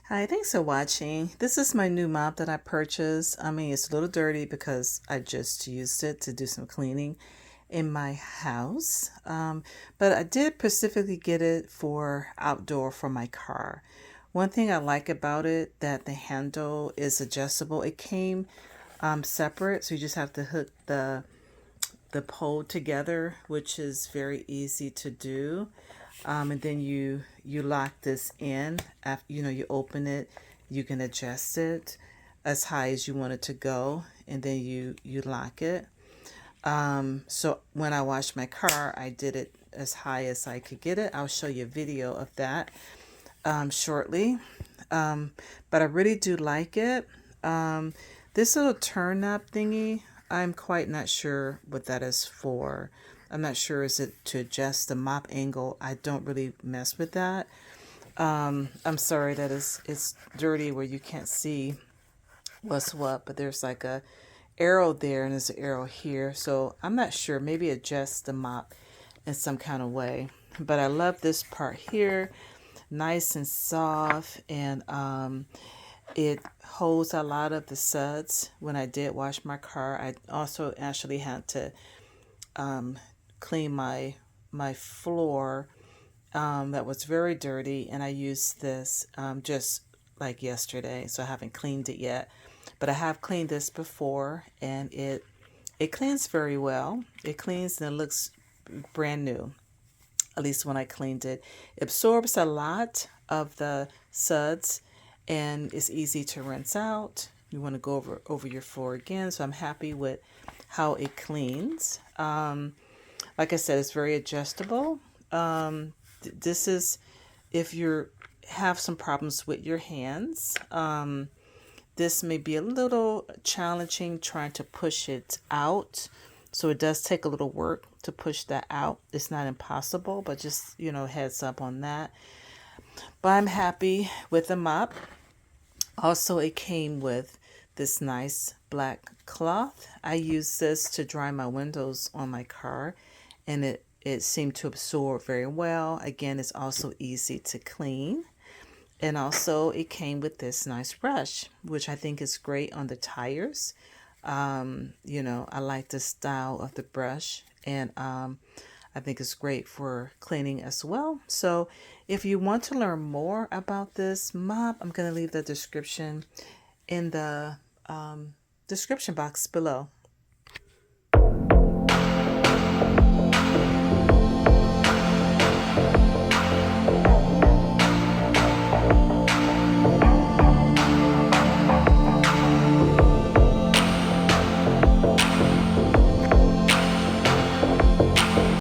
Hi, thanks for watching. This is my new mop that I purchased. I mean, it's a little dirty because I just used it to do some cleaning in my house. But I did specifically get it for outdoor for my car. One thing I like about it that the handle is adjustable. It came separate, so you just have to hook the pole together, which is very easy to do. And then you lock this in. After you open it, you can adjust it as high as you want it to go, and then you lock it. So when I washed my car, I did it as high as I could get it. I'll show you a video of that shortly. Um, but I really do like it. This little turn up thingy, I'm quite not sure what that is for. I'm not sure, is it to adjust the mop angle? I don't really mess with that. I'm sorry that it's dirty where you can't see what's what, but there's like a arrow there and there's an arrow here. So I'm not sure, maybe adjust the mop in some kind of way. But I love this part here, nice and soft, and it holds a lot of the suds. When I did wash my car, I also actually had to clean my floor that was very dirty, and I used this just like yesterday, so I haven't cleaned it yet. But I have cleaned this before, and it cleans very well. It cleans and it looks brand new, at least when I cleaned it. It absorbs a lot of the suds, and it's easy to rinse out. You want to go over your floor again, so I'm happy with how it cleans. Like I said, it's very adjustable. This is if you have some problems with your hands. This may be a little challenging trying to push it out. So it does take a little work to push that out. It's not impossible, but just, heads up on that. But I'm happy with the mop. Also, it came with this nice black cloth. I use this to dry my windows on my car, and it seemed to absorb very well. Again, it's also easy to clean. And also it came with this nice brush, which I think is great on the tires. I like the style of the brush, and I think it's great for cleaning as well. So if you want to learn more about this mop, I'm going to leave the description in the description box below.